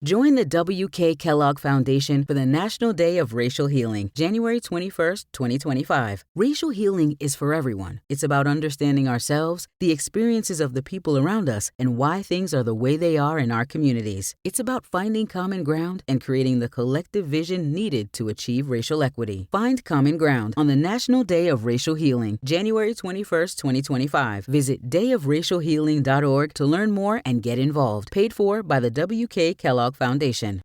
Join the W.K. Kellogg Foundation for the National Day of Racial Healing, January 21st, 2025. Racial healing is for everyone. It's about understanding ourselves, the experiences of the people around us, and why things are the way they are in our communities. It's about finding common ground and creating the collective vision needed to achieve racial equity. Find common ground on the National Day of Racial Healing, January 21st, 2025. Visit dayofracialhealing.org to learn more and get involved. Paid for by the W.K. Kellogg Foundation.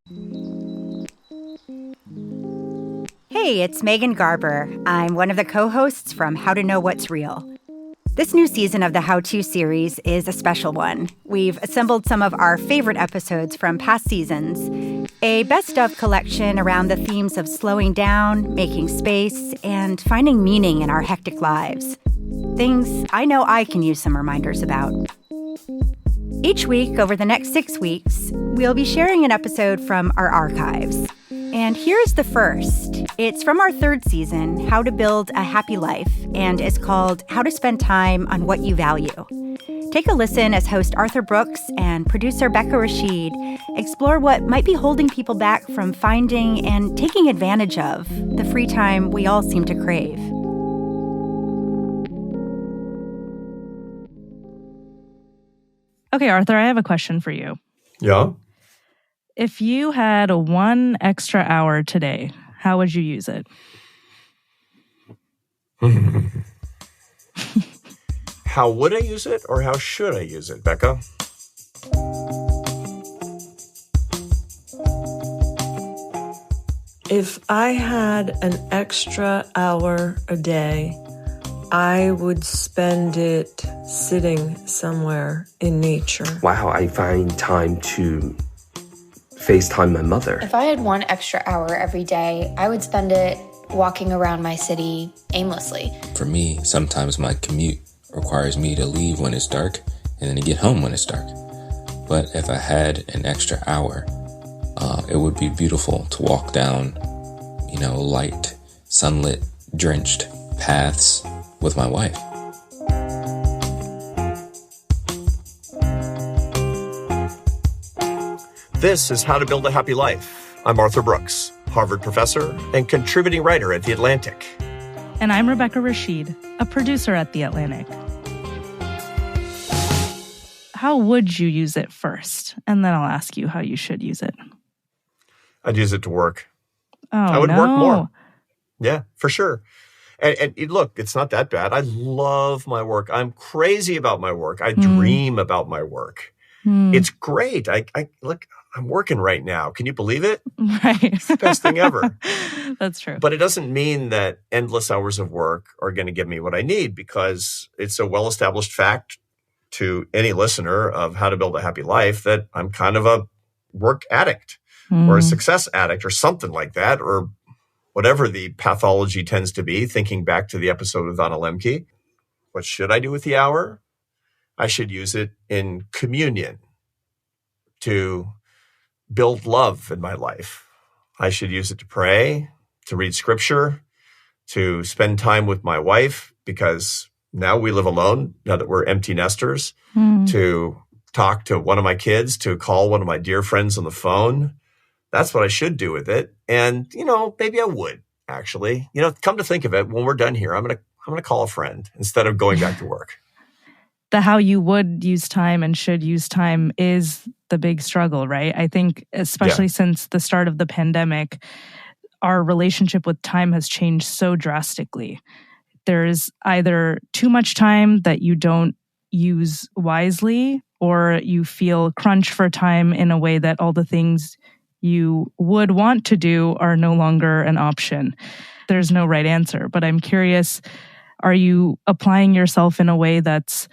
Hey, it's Megan Garber. I'm one of the co-hosts from How to Know What's Real. This new season of the How To series is a special one. We've assembled some of our favorite episodes from past seasons, a best-of collection around the themes of slowing down, making space, and finding meaning in our hectic lives. Things I know I can use some reminders about. Each week, over the next 6 weeks, we'll be sharing an episode from our archives. And here's the first. It's from our third season, How to Build a Happy Life, and is called How to Spend Time on What You Value. Take a listen as host Arthur Brooks and producer Becca Rashid explore what might be holding people back from finding and taking advantage of the free time we all seem to crave. Okay, Arthur, I have a question for you. Yeah? If you had 1 extra hour today, how would you use it? How would I use it or how should I use it, Becca? If I had an extra hour a day, I would spend it sitting somewhere in nature. Wow, I find time to FaceTime my mother. If I had 1 extra hour every day, I would spend it walking around my city aimlessly. For me, sometimes my commute requires me to leave when it's dark and then to get home when it's dark. But if I had an extra hour, it would be beautiful to walk down, light, sunlit, drenched paths with my wife. This is How to Build a Happy Life. I'm Arthur Brooks, Harvard professor and contributing writer at The Atlantic. And I'm Rebecca Rashid, a producer at The Atlantic. How would you use it first? And then I'll ask you how you should use it. I'd use it to work. Oh, I would work more. Yeah, for sure. And look, it's not that bad. I love my work. I'm crazy about my work. I dream about my work. It's great. I look, I'm working right now. Can you believe it? Right. It's the best thing ever. That's true. But it doesn't mean that endless hours of work are going to give me what I need, because it's a well-established fact to any listener of How to Build a Happy Life that I'm kind of a work addict or a success addict or something like that, or whatever the pathology tends to be, thinking back to the episode with Anna Lemke. What should I do with the hour? I should use it in communion to build love in my life. I should use it to pray, to read scripture, to spend time with my wife, because now we live alone, now that we're empty nesters, to talk to one of my kids, to call one of my dear friends on the phone. That's what I should do with it. And, maybe I would actually, come to think of it, when we're done here, I'm going to call a friend instead of going back to work. The how you would use time and should use time is the big struggle, right? I think especially since the start of the pandemic, our relationship with time has changed so drastically. There's either too much time that you don't use wisely, or you feel crunched for time in a way that all the things you would want to do are no longer an option. There's no right answer, but I'm curious, are you applying yourself in a way that's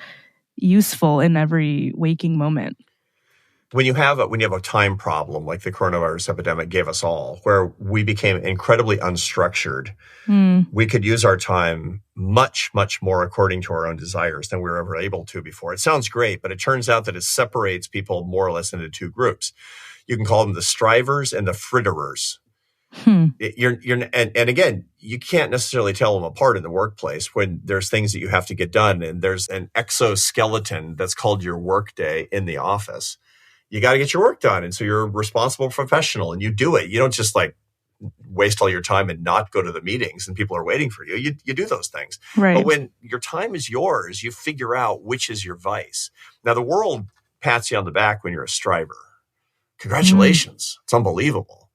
useful in every waking moment? When you have a time problem like the coronavirus epidemic gave us all, where we became incredibly unstructured, we could use our time much, much more according to our own desires than we were ever able to before. It sounds great, but it turns out that it separates people more or less into two groups. You can call them the strivers and the fritterers. And again, you can't necessarily tell them apart in the workplace when there's things that you have to get done, and there's an exoskeleton that's called your workday in the office. you got to get your work done. And so you're a responsible professional and you do it. You don't just like waste all your time and not go to the meetings and people are waiting for you. You do those things. Right. But when your time is yours, you figure out which is your vice. Now, the world pats you on the back when you're a striver. Congratulations. It's unbelievable.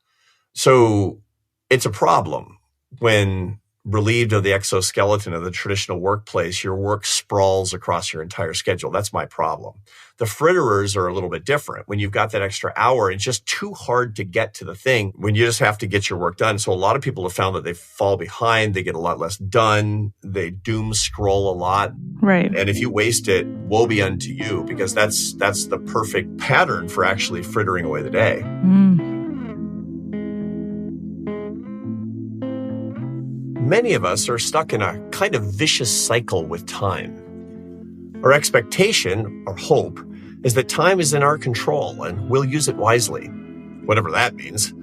So it's a problem when relieved of the exoskeleton of the traditional workplace, your work sprawls across your entire schedule. That's my problem. The fritterers are a little bit different. When you've got that extra hour, it's just too hard to get to the thing when you just have to get your work done. So a lot of people have found that they fall behind. They get a lot less done. They doom scroll a lot. Right. And if you waste it, woe be unto you, because that's the perfect pattern for actually frittering away the day. Many of us are stuck in a kind of vicious cycle with time. Our expectation, or hope, is that time is in our control and we'll use it wisely, whatever that means.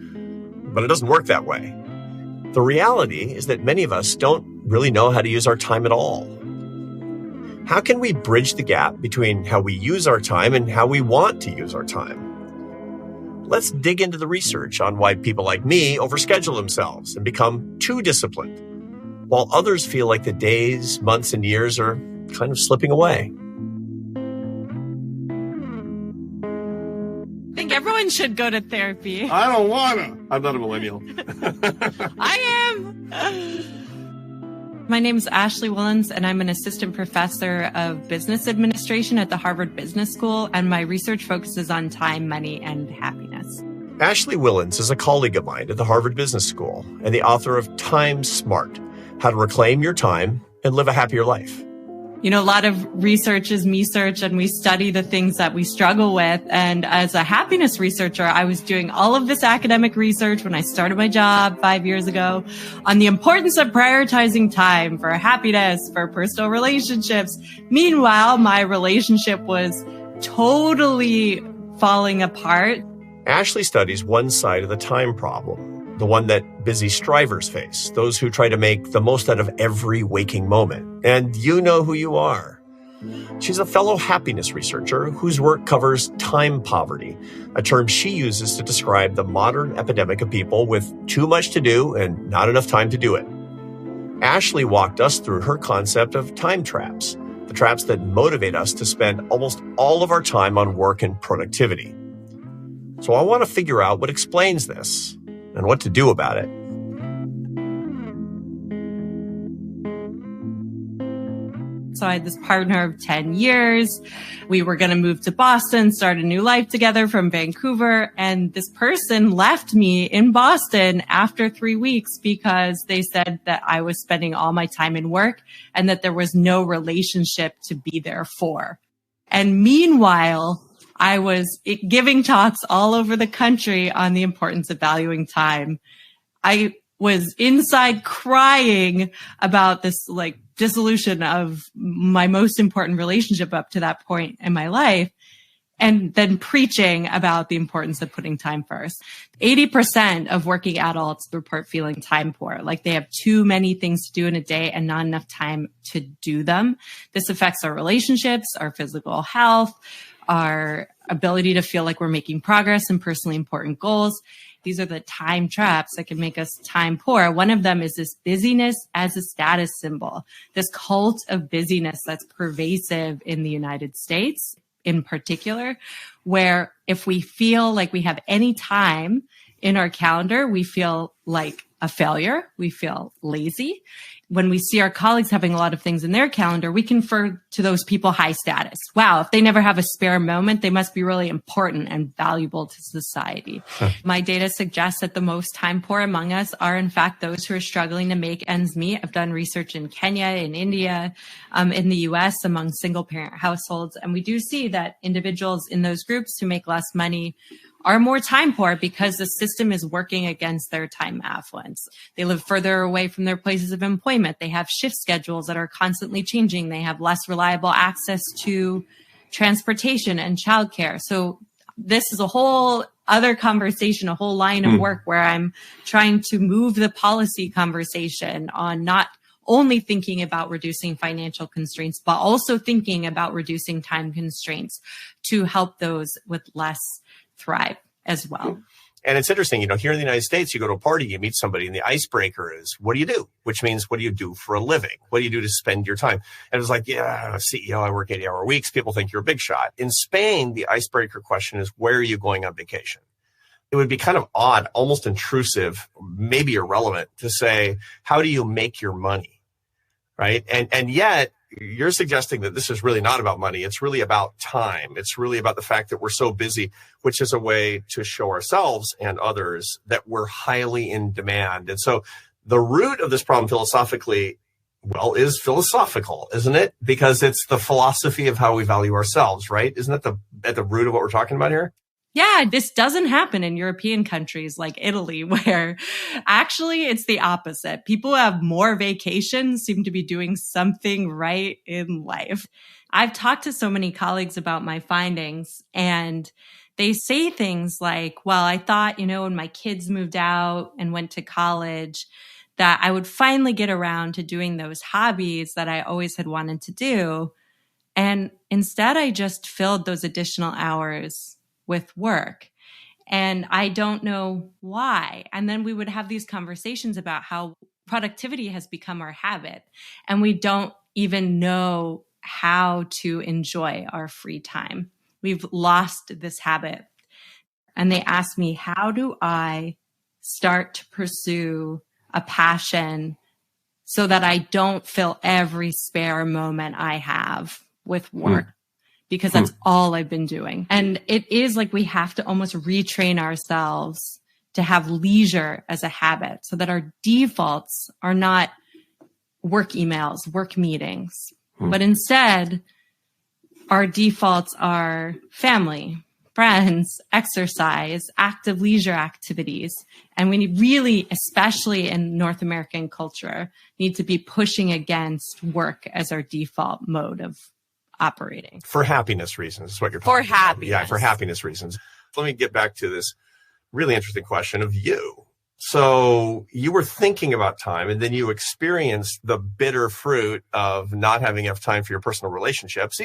But it doesn't work that way. The reality is that many of us don't really know how to use our time at all. How can we bridge the gap between how we use our time and how we want to use our time? Let's dig into the research on why people like me overschedule themselves and become too disciplined, while others feel like the days, months, and years are kind of slipping away. I think everyone should go to therapy. I don't want to. I'm not a millennial. I am. My name is Ashley Whillans, and I'm an assistant professor of business administration at the Harvard Business School, and my research focuses on time, money, and happiness. Ashley Whillans is a colleague of mine at the Harvard Business School and the author of Time Smart: How to Reclaim Your Time and Live a Happier Life. You know, a lot of research is me-search, and we study the things that we struggle with. And as a happiness researcher, I was doing all of this academic research when I started my job 5 years ago on the importance of prioritizing time for happiness, for personal relationships. Meanwhile, my relationship was totally falling apart. Ashley studies one side of the time problem, the one that busy strivers face, those who try to make the most out of every waking moment. And you know who you are. She's a fellow happiness researcher whose work covers time poverty, a term she uses to describe the modern epidemic of people with too much to do and not enough time to do it. Ashley walked us through her concept of time traps, the traps that motivate us to spend almost all of our time on work and productivity. So I want to figure out what explains this and what to do about it. So I had this partner of 10 years. We were going to move to Boston, start a new life together from Vancouver. And this person left me in Boston after 3 weeks because they said that I was spending all my time in work and that there was no relationship to be there for. And meanwhile, I was giving talks all over the country on the importance of valuing time. I was inside crying about this dissolution of my most important relationship up to that point in my life, and then preaching about the importance of putting time first. 80% of working adults report feeling time poor, like they have too many things to do in a day and not enough time to do them. This affects our relationships, our physical health, our ability to feel like we're making progress in personally important goals. These are the time traps that can make us time poor. One of them is this busyness as a status symbol, this cult of busyness that's pervasive in the United States in particular, where if we feel like we have any time in our calendar, we feel like a failure. We feel lazy. When we see our colleagues having a lot of things in their calendar, we confer to those people high status. Wow, if they never have a spare moment, they must be really important and valuable to society. My data suggests that the most time poor among us are, in fact, those who are struggling to make ends meet. I've done research in Kenya, in India, in the US among single parent households. And we do see that individuals in those groups who make less money are more time poor because the system is working against their time affluence. They live further away from their places of employment. They have shift schedules that are constantly changing. They have less reliable access to transportation and childcare. So this is a whole other conversation, a whole line of work where I'm trying to move the policy conversation on not only thinking about reducing financial constraints, but also thinking about reducing time constraints to help those with less thrive as well. And it's interesting, here in the United States, you go to a party, you meet somebody, and the icebreaker is, what do you do? Which means, what do you do for a living? What do you do to spend your time? And it's like, yeah, CEO, I work 80-hour weeks. People think you're a big shot. In Spain, the icebreaker question is, where are you going on vacation? It would be kind of odd, almost intrusive, maybe irrelevant to say, how do you make your money? Right? And yet, you're suggesting that this is really not about money. It's really about time. It's really about the fact that we're so busy, which is a way to show ourselves and others that we're highly in demand. And so the root of this problem philosophically, is philosophical, isn't it? Because it's the philosophy of how we value ourselves, right? Isn't that at the root of what we're talking about here? Yeah, this doesn't happen in European countries like Italy, where actually it's the opposite. People who have more vacations seem to be doing something right in life. I've talked to so many colleagues about my findings, and they say things like, well, I thought, when my kids moved out and went to college, that I would finally get around to doing those hobbies that I always had wanted to do. And instead, I just filled those additional hours with work. And I don't know why. And then we would have these conversations about how productivity has become our habit, and we don't even know how to enjoy our free time. We've lost this habit. And they asked me, how do I start to pursue a passion so that I don't fill every spare moment I have with work? Because that's all I've been doing. And it is like we have to almost retrain ourselves to have leisure as a habit so that our defaults are not work emails, work meetings, but instead our defaults are family, friends, exercise, active leisure activities. And we really, especially in North American culture, need to be pushing against work as our default mode of operating. For happiness reasons is what you're talking about. For happiness. Yeah, for happiness reasons. Let me get back to this really interesting question of you. So you were thinking about time, and then you experienced the bitter fruit of not having enough time for your personal relationships.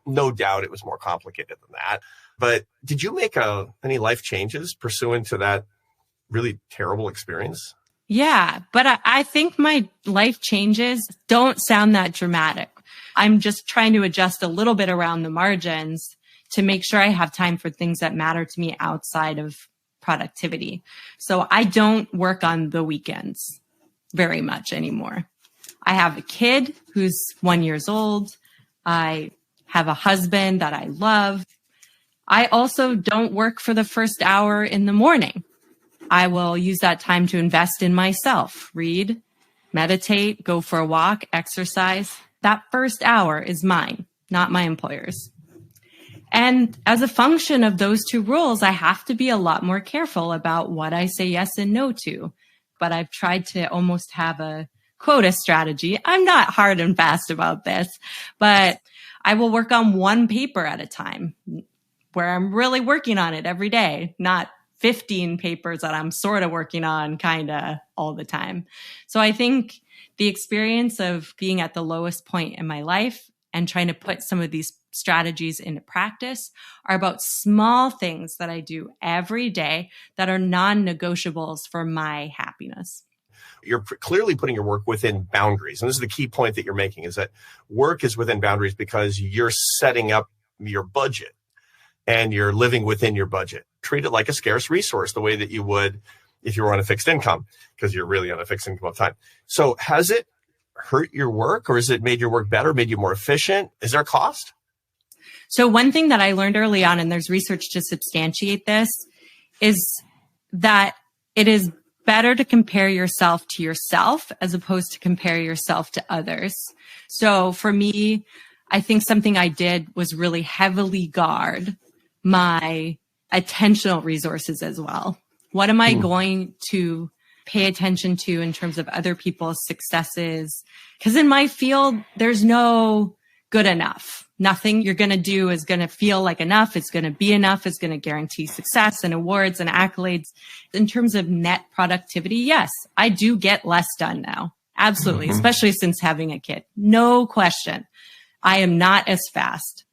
No doubt it was more complicated than that. But did you make any life changes pursuant to that really terrible experience? Yeah, but I think my life changes don't sound that dramatic. I'm just trying to adjust a little bit around the margins to make sure I have time for things that matter to me outside of productivity. So I don't work on the weekends very much anymore. I have a kid who's 1 year old. I have a husband that I love. I also don't work for the first hour in the morning. I will use that time to invest in myself, read, meditate, go for a walk, exercise. That first hour is mine, not my employer's. And as a function of those two rules, I have to be a lot more careful about what I say yes and no to. But I've tried to almost have a quota strategy. I'm not hard and fast about this, but I will work on one paper at a time where I'm really working on it every day, not 15 papers that I'm sort of working on kind of all the time. So I think the experience of being at the lowest point in my life and trying to put some of these strategies into practice are about small things that I do every day that are non-negotiables for my happiness. You're clearly putting your work within boundaries. And this is the key point that you're making, is that work is within boundaries because you're setting up your budget and you're living within your budget. Treat it like a scarce resource, the way that you would if you were on a fixed income, because you're really on a fixed income all the time. So has it hurt your work, or has it made your work better, made you more efficient? Is there a cost? So one thing that I learned early on, and there's research to substantiate this, is that it is better to compare yourself to yourself as opposed to compare yourself to others. So for me, I think something I did was really heavily guard my attentional resources as well. What am I going to pay attention to in terms of other people's successes? Because in my field, there's no good enough. Nothing you're going to do is going to feel like enough. It's going to be enough. It's going to guarantee success and awards and accolades. In terms of net productivity, yes, I do get less done now. Absolutely. Especially since having a kid. No question. I am not as fast,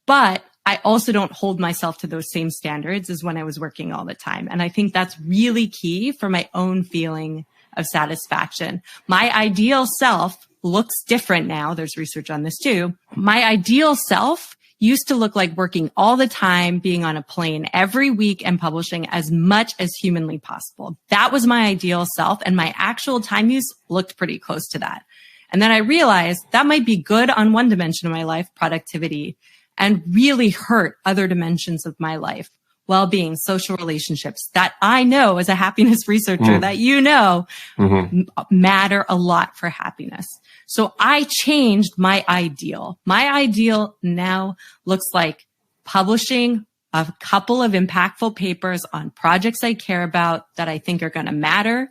but I also don't hold myself to those same standards as when I was working all the time. And I think that's really key for my own feeling of satisfaction. My ideal self looks different now. There's research on this too. My ideal self used to look like working all the time, being on a plane every week and publishing as much as humanly possible. That was my ideal self, and my actual time use looked pretty close to that. And then I realized that might be good on one dimension of my life, productivity, and really hurt other dimensions of my life, well-being, social relationships that I know as a happiness researcher that you know matter a lot for happiness. So I changed my ideal. My ideal now looks like publishing a couple of impactful papers on projects I care about that I think are going to matter,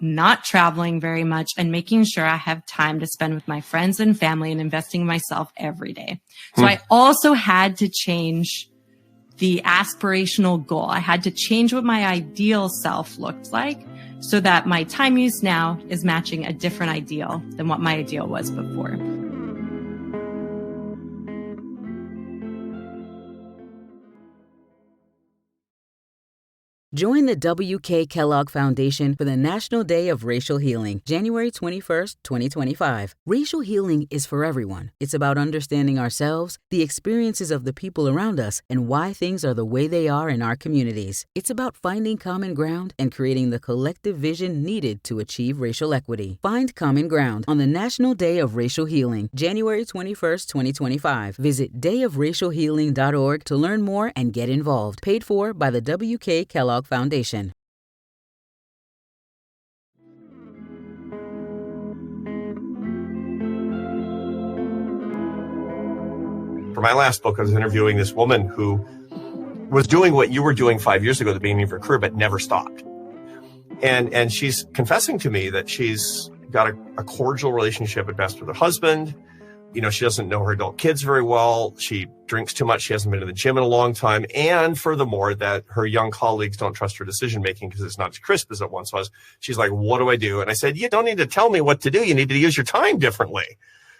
not traveling very much, and making sure I have time to spend with my friends and family and investing in myself every day. So I also had to change the aspirational goal. I had to change what my ideal self looked like so that my time use now is matching a different ideal than what my ideal was before. Join the W.K. Kellogg Foundation for the National Day of Racial Healing, January 21st, 2025. Racial healing is for everyone. It's about understanding ourselves, the experiences of the people around us, and why things are the way they are in our communities. It's about finding common ground and creating the collective vision needed to achieve racial equity. Find common ground on the National Day of Racial Healing, January 21st, 2025. Visit dayofracialhealing.org to learn more and get involved. Paid for by the W.K. Kellogg Foundation. For my last book, I was interviewing this woman who was doing what you were doing 5 years ago at the beginning of her career, but never stopped. And she's confessing to me that she's got a cordial relationship at best with her husband. You know, she doesn't know her adult kids very well. She drinks too much. She hasn't been to the gym in a long time. And furthermore, that her young colleagues don't trust her decision-making because it's not as crisp as it once was. She's like, what do I do? And I said, you don't need to tell me what to do. You need to use your time differently,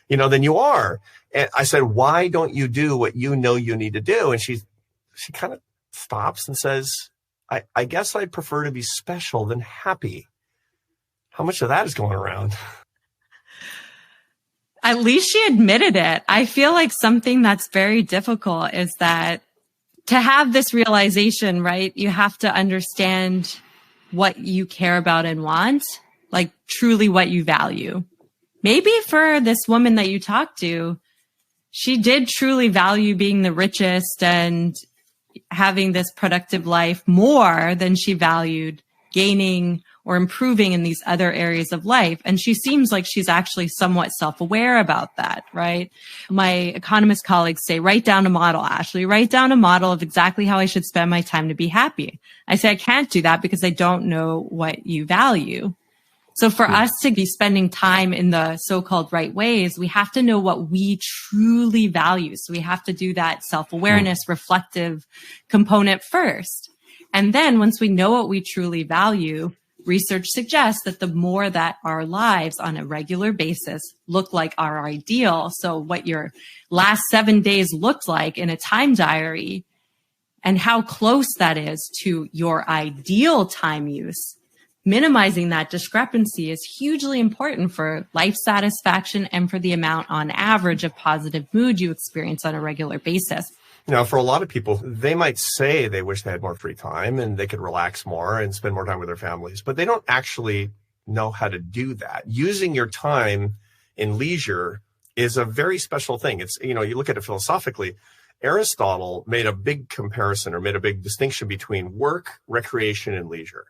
than you are. And I said, why don't you do what you know you need to do? And she kind of stops and says, I guess I'd prefer to be special than happy. How much of that is going around? At least she admitted it. I feel like something that's very difficult is that to have this realization, right, you have to understand what you care about and want, like truly what you value. Maybe for this woman that you talked to, she did truly value being the richest and having this productive life more than she valued gaining or improving in these other areas of life. And she seems like she's actually somewhat self-aware about that, right? My economist colleagues say, write down a model, Ashley, write down a model of exactly how I should spend my time to be happy. I say, I can't do that because I don't know what you value. So for us to be spending time in the so-called right ways, we have to know what we truly value. So we have to do that self-awareness, reflective component first. And then once we know what we truly value, research suggests that the more that our lives on a regular basis look like our ideal, so what your last 7 days looked like in a time diary and how close that is to your ideal time use, minimizing that discrepancy is hugely important for life satisfaction and for the amount on average of positive mood you experience on a regular basis. For a lot of people, they might say they wish they had more free time and they could relax more and spend more time with their families, but they don't actually know how to do that. Using your time in leisure is a very special thing. It's, you look at it philosophically. Aristotle made a big comparison or made a big distinction between work, recreation, and leisure.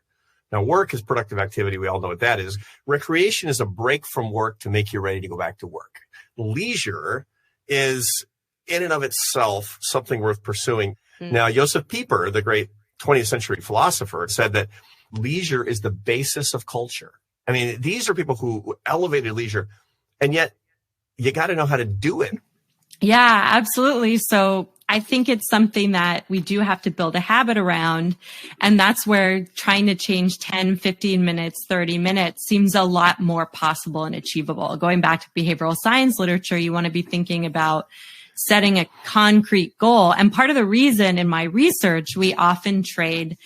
Now, work is productive activity. We all know what that is. Recreation is a break from work to make you ready to go back to work. Leisure is in and of itself something worth pursuing. Now, Josef Pieper, the great 20th century philosopher, said that leisure is the basis of culture. I mean, these are people who elevated leisure, and yet you got to know how to do it. Yeah, absolutely. So I think it's something that we do have to build a habit around. And that's where trying to change 10, 15 minutes, 30 minutes seems a lot more possible and achievable. Going back to behavioral science literature, you want to be thinking about setting a concrete goal. And part of the reason in my research, we often trade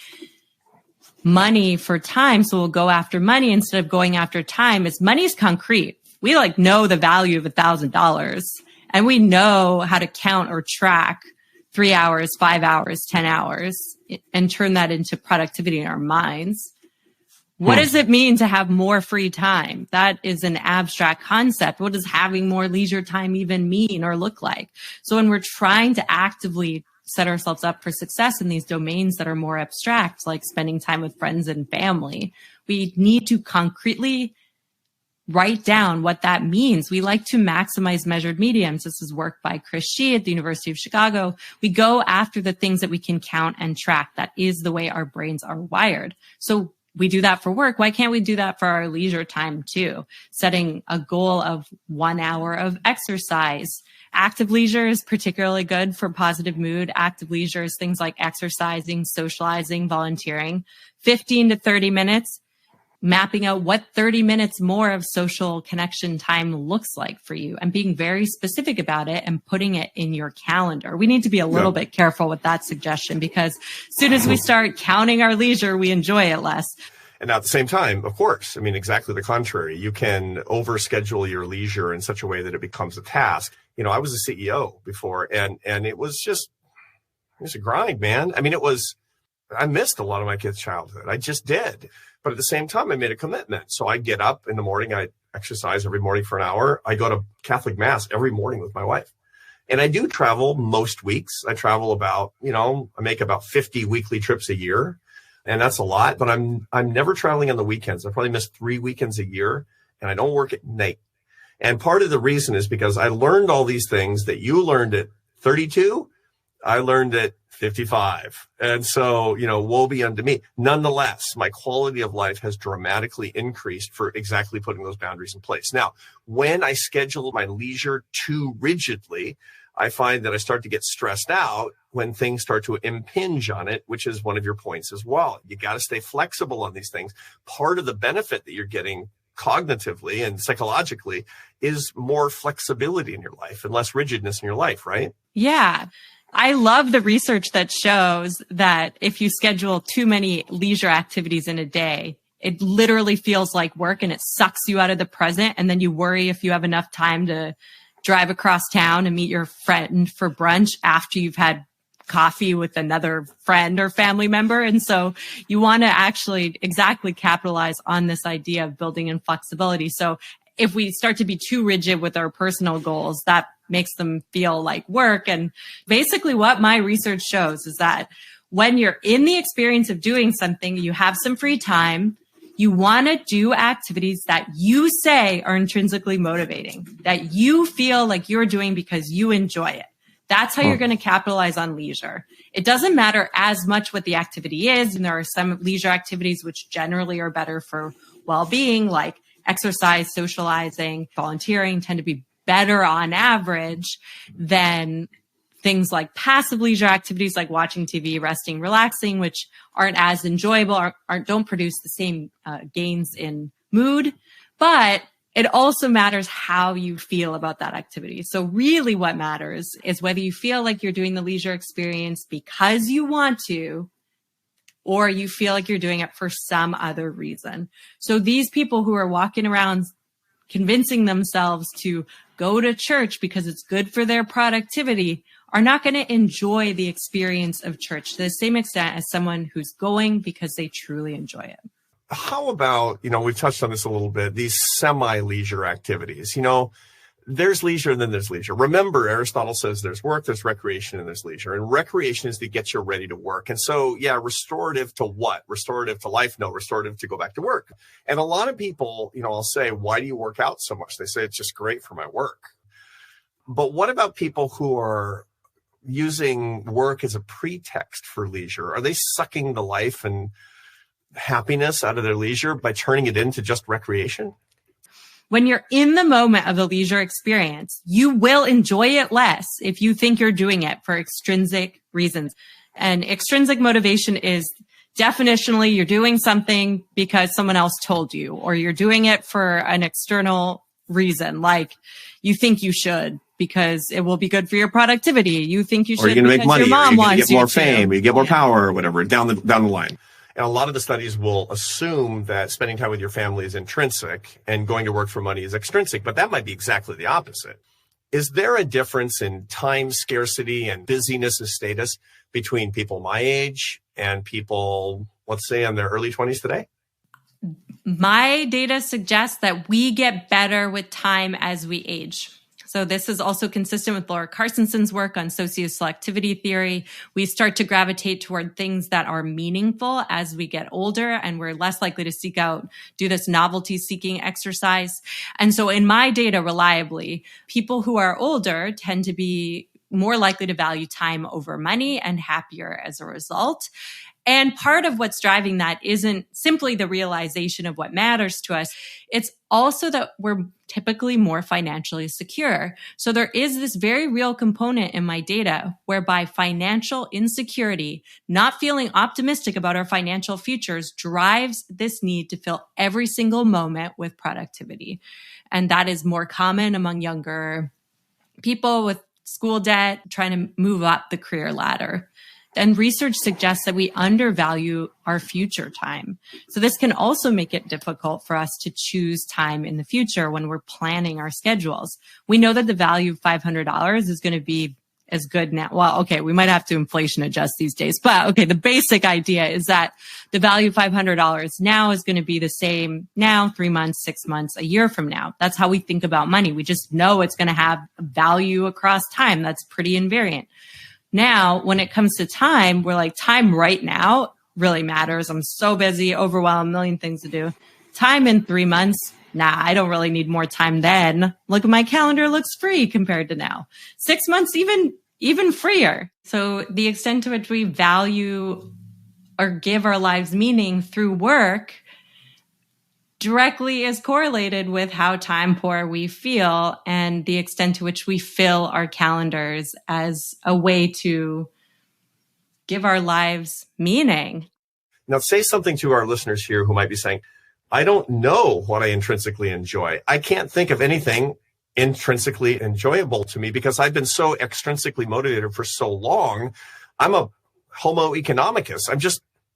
money for time. So we'll go after money instead of going after time, is money's concrete. We know the value of $1,000. And we know how to count or track 3 hours, 5 hours, 10 hours, and turn that into productivity in our minds. What does it mean to have more free time? That is an abstract concept. What does having more leisure time even mean or look like? So when we're trying to actively set ourselves up for success in these domains that are more abstract, like spending time with friends and family, we need to concretely write down what that means. We like to maximize measured mediums. This is work by Chris Shee at the University of Chicago. We go after the things that we can count and track. That is the way our brains are wired. So we do that for work. Why can't we do that for our leisure time too? Setting a goal of 1 hour of exercise. Active leisure is particularly good for positive mood. Active leisure is things like exercising, socializing, volunteering. 15 to 30 minutes. Mapping out what 30 minutes more of social connection time looks like for you and being very specific about it and putting it in your calendar. We need to be a little bit careful with that suggestion, because as soon as we start counting our leisure, we enjoy it less. And at the same time, of course, exactly the contrary. You can overschedule your leisure in such a way that it becomes a task. I was a CEO before, and it was a grind, man. I missed a lot of my kids' childhood. I just did. But at the same time, I made a commitment. So I get up in the morning, I exercise every morning for an hour. I go to Catholic Mass every morning with my wife. And I do travel most weeks. I travel about, I make about 50 weekly trips a year. And that's a lot, but I'm never traveling on the weekends. I probably miss 3 weekends a year, and I don't work at night. And part of the reason is because I learned all these things that you learned at 32. I learned at 55. And so, woe be unto me. Nonetheless, my quality of life has dramatically increased for exactly putting those boundaries in place. Now, when I schedule my leisure too rigidly, I find that I start to get stressed out when things start to impinge on it, which is one of your points as well. You got to stay flexible on these things. Part of the benefit that you're getting cognitively and psychologically is more flexibility in your life and less rigidness in your life, right? Yeah. I love the research that shows that if you schedule too many leisure activities in a day, it literally feels like work and it sucks you out of the present. And then you worry if you have enough time to drive across town and meet your friend for brunch after you've had coffee with another friend or family member. And so you want to actually exactly capitalize on this idea of building in flexibility. So if we start to be too rigid with our personal goals, that makes them feel like work. And basically what my research shows is that when you're in the experience of doing something, you have some free time, you want to do activities that you say are intrinsically motivating, that you feel like you're doing because you enjoy it. That's how you're going to capitalize on leisure. It doesn't matter as much what the activity is. And there are some leisure activities which generally are better for well-being, like exercise, socializing, volunteering tend to be better on average than things like passive leisure activities like watching TV, resting, relaxing, which aren't as enjoyable, don't produce the same gains in mood. But it also matters how you feel about that activity. So really what matters is whether you feel like you're doing the leisure experience because you want to, or you feel like you're doing it for some other reason. So these people who are walking around convincing themselves to go to church because it's good for their productivity are not going to enjoy the experience of church to the same extent as someone who's going because they truly enjoy it. How about, we've touched on this a little bit, these semi-leisure activities, there's leisure and then there's leisure. Remember, Aristotle says there's work, there's recreation, and there's leisure. And recreation is to get you ready to work. And so, restorative to what? Restorative to life? No, restorative to go back to work. And a lot of people, I'll say, why do you work out so much? They say it's just great for my work. But what about people who are using work as a pretext for leisure? Are they sucking the life and happiness out of their leisure by turning it into just recreation? When you're in the moment of the leisure experience, you will enjoy it less if you think you're doing it for extrinsic reasons. And extrinsic motivation is definitionally you're doing something because someone else told you, or you're doing it for an external reason, like you think you should because it will be good for your productivity. You think you should, or you're going to make money, your mom or you're going wants to get more you fame, or you get more power, or whatever down the line. And a lot of the studies will assume that spending time with your family is intrinsic and going to work for money is extrinsic, but that might be exactly the opposite. Is there a difference in time scarcity and busyness of status between people my age and people, let's say, in their early 20s today? My data suggests that we get better with time as we age. So this is also consistent with Laura Carsonson's work on socioselectivity theory. We start to gravitate toward things that are meaningful as we get older, and we're less likely to do this novelty-seeking exercise. And so in my data, reliably, people who are older tend to be more likely to value time over money and happier as a result. And part of what's driving that isn't simply the realization of what matters to us. It's also that we're typically more financially secure. So there is this very real component in my data whereby financial insecurity, not feeling optimistic about our financial futures, drives this need to fill every single moment with productivity. And that is more common among younger people with school debt, trying to move up the career ladder. And research suggests that we undervalue our future time. So this can also make it difficult for us to choose time in the future when we're planning our schedules. We know that the value of $500 is going to be as good now. Well, okay, we might have to inflation adjust these days, but okay, the basic idea is that the value of $500 now is going to be the same now, 3 months, 6 months, a year from now. That's how we think about money. We just know it's going to have value across time. That's pretty invariant. Now, when it comes to time, we're like, time right now really matters. I'm so busy, overwhelmed, a million things to do. Time in 3 months, nah, I don't really need more time then. Look at my calendar, looks free compared to now. 6 months, even freer. So the extent to which we value or give our lives meaning through work directly is correlated with how time poor we feel and the extent to which we fill our calendars as a way to give our lives meaning. Now, say something to our listeners here who might be saying, I don't know what I intrinsically enjoy. I can't think of anything intrinsically enjoyable to me because I've been so extrinsically motivated for so long. I'm a homo economicus.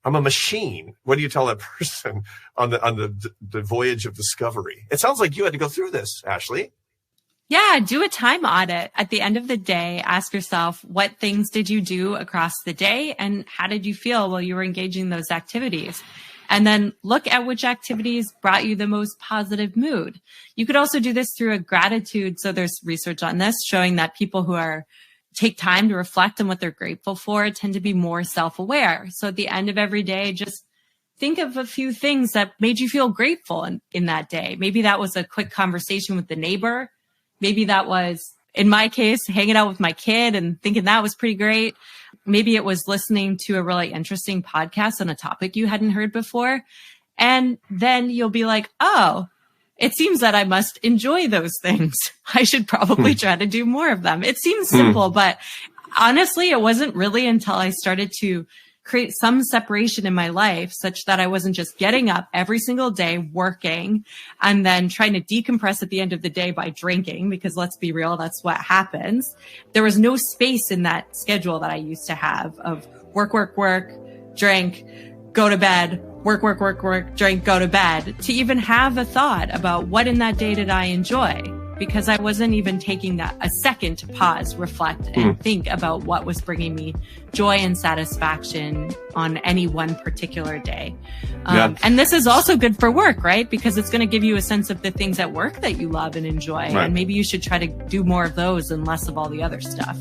I'm a machine. What do you tell that person on the voyage of discovery? It sounds like you had to go through this, Ashley. Yeah, do a time audit. At the end of the day, ask yourself, what things did you do across the day and how did you feel while you were engaging in those activities? And then look at which activities brought you the most positive mood. You could also do this through a gratitude. So there's research on this showing that people who take time to reflect on what they're grateful for tend to be more self-aware. So at the end of every day, just think of a few things that made you feel grateful in that day. Maybe that was a quick conversation with the neighbor. Maybe that was, in my case, hanging out with my kid and thinking that was pretty great. Maybe it was listening to a really interesting podcast on a topic you hadn't heard before. And then you'll be like, oh, it seems that I must enjoy those things. I should probably try to do more of them. It seems simple, but honestly, it wasn't really until I started to create some separation in my life such that I wasn't just getting up every single day, working, and then trying to decompress at the end of the day by drinking, because let's be real, that's what happens. There was no space in that schedule that I used to have of work, drink, go to bed, work, drink, go to bed, to even have a thought about what in that day did I enjoy, because I wasn't even taking that a second to pause, reflect, and think about what was bringing me joy and satisfaction on any one particular day. And this is also good for work, right? Because it's going to give you a sense of the things at work that you love and enjoy. Right. And maybe you should try to do more of those and less of all the other stuff.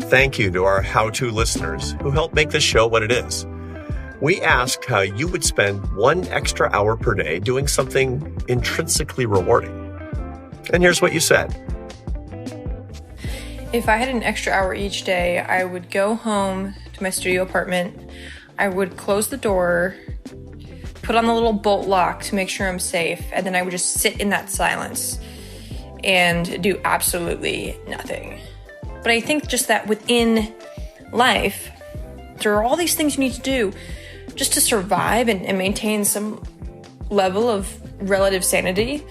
Thank you to our how-to listeners who help make this show what it is. We asked how you would spend 1 extra hour per day doing something intrinsically rewarding. And here's what you said. If I had an extra hour each day, I would go home to my studio apartment. I would close the door, put on the little bolt lock to make sure I'm safe, and then I would just sit in that silence and do absolutely nothing. But I think just that within life, there are all these things you need to do just to survive and maintain some level of relative sanity.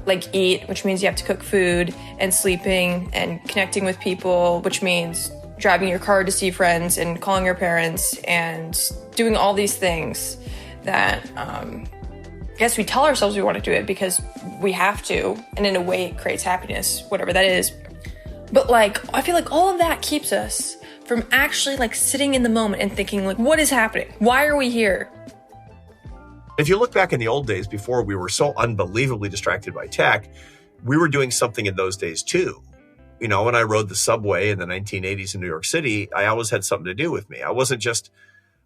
Like eat, which means you have to cook food, and sleeping and connecting with people, which means driving your car to see friends and calling your parents and doing all these things that I guess we tell ourselves we want to do it because we have to, and in a way it creates happiness, whatever that is. But like, I feel like all of that keeps us from actually like sitting in the moment and thinking like, what is happening? Why are we here? If you look back in the old days before we were so unbelievably distracted by tech, we were doing something in those days too. You know, when I rode the subway in the 1980s in New York City, I always had something to do with me. I wasn't just,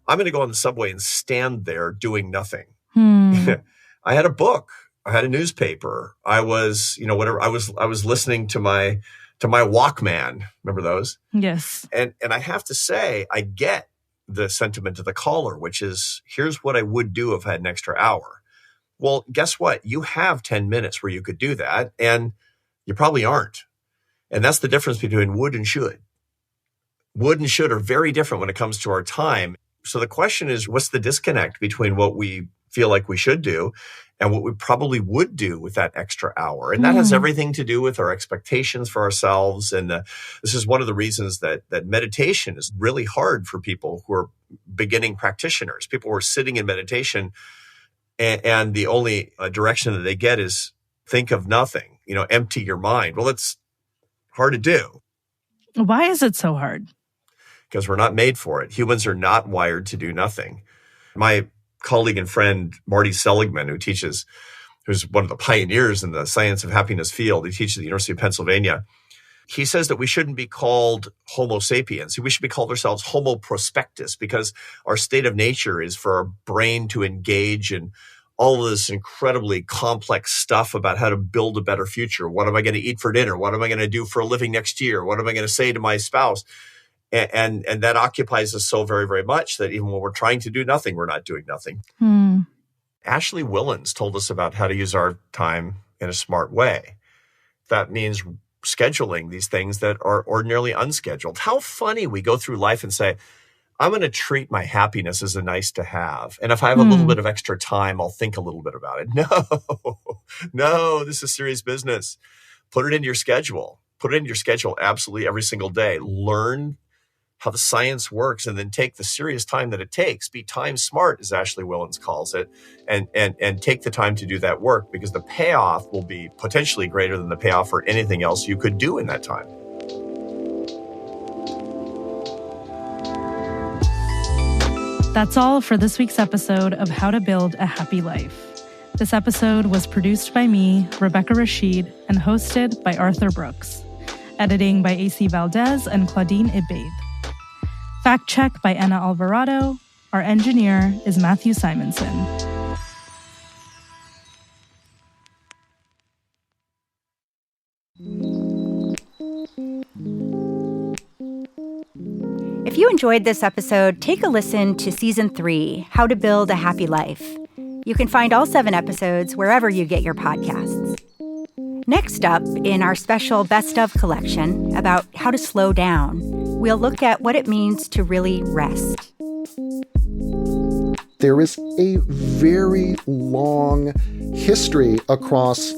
I'm going to go on the subway and stand there doing nothing. I had a book. I had a newspaper. I was, you know, whatever. I was listening to my Walkman. Remember those? Yes. And I have to say, I get the sentiment of the caller, which is, here's what I would do if I had an extra hour. Well, guess what? You have 10 minutes where you could do that, and you probably aren't. And that's the difference between would and should. Would and should are very different when it comes to our time. So the question is, what's the disconnect between what we feel like we should do and what we probably would do with that extra hour? And that has everything to do with our expectations for ourselves. And this is one of the reasons that meditation is really hard for people who are beginning practitioners, people who are sitting in meditation and the only direction that they get is think of nothing, you know, empty your mind. Well, it's hard to do. Why is it so hard? Because we're not made for it. Humans are not wired to do nothing. My colleague and friend, Marty Seligman, who's one of the pioneers in the science of happiness field, he teaches at the University of Pennsylvania. He says that we shouldn't be called Homo sapiens. We should be called ourselves Homo prospectus, because our state of nature is for our brain to engage in all of this incredibly complex stuff about how to build a better future. What am I going to eat for dinner? What am I going to do for a living next year? What am I going to say to my spouse? And that occupies us so very, very much that even when we're trying to do nothing, we're not doing nothing. Ashley Whillans told us about how to use our time in a smart way. That means scheduling these things that are ordinarily unscheduled. How funny we go through life and say, I'm going to treat my happiness as a nice to have. And if I have a little bit of extra time, I'll think a little bit about it. No, this is serious business. Put it in your schedule. Put it in your schedule absolutely every single day. Learn how the science works, and then take the serious time that it takes. Be time smart, as Ashley Whillans calls it, and take the time to do that work, because the payoff will be potentially greater than the payoff for anything else you could do in that time. That's all for this week's episode of How to Build a Happy Life. This episode was produced by me, Rebecca Rashid, and hosted by Arthur Brooks. Editing by AC Valdez and Claudine Ibaid. Fact check by Anna Alvarado. Our engineer is Matthew Simonson. If you enjoyed this episode, take a listen to Season 3, How to Build a Happy Life. You can find all 7 episodes wherever you get your podcasts. Next up, in our special Best Of collection about how to slow down, we'll look at what it means to really rest. There is a very long history across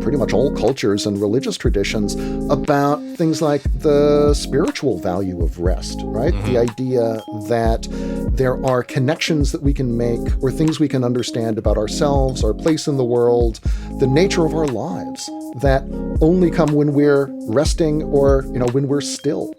pretty much all cultures and religious traditions about things like the spiritual value of rest, right? The idea that there are connections that we can make or things we can understand about ourselves, our place in the world, the nature of our lives that only come when we're resting or, when we're still.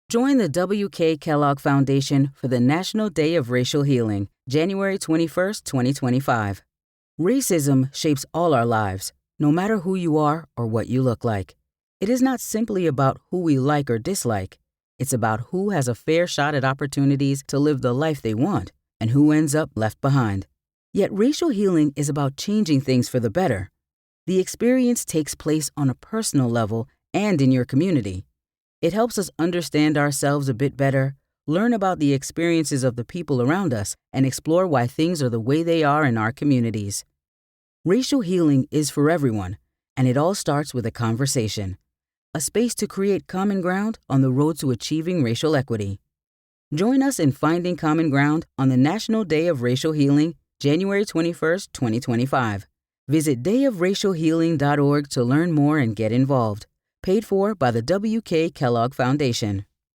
Join the W.K. Kellogg Foundation for the National Day of Racial Healing, January 21st, 2025. Racism shapes all our lives, no matter who you are or what you look like. It is not simply about who we like or dislike. It's about who has a fair shot at opportunities to live the life they want and who ends up left behind. Yet racial healing is about changing things for the better. The experience takes place on a personal level and in your community. It helps us understand ourselves a bit better, learn about the experiences of the people around us, and explore why things are the way they are in our communities. Racial healing is for everyone, and it all starts with a conversation, a space to create common ground on the road to achieving racial equity. Join us in finding common ground on the National Day of Racial Healing, January 21st, 2025. Visit dayofracialhealing.org to learn more and get involved. Paid for by the W.K. Kellogg Foundation.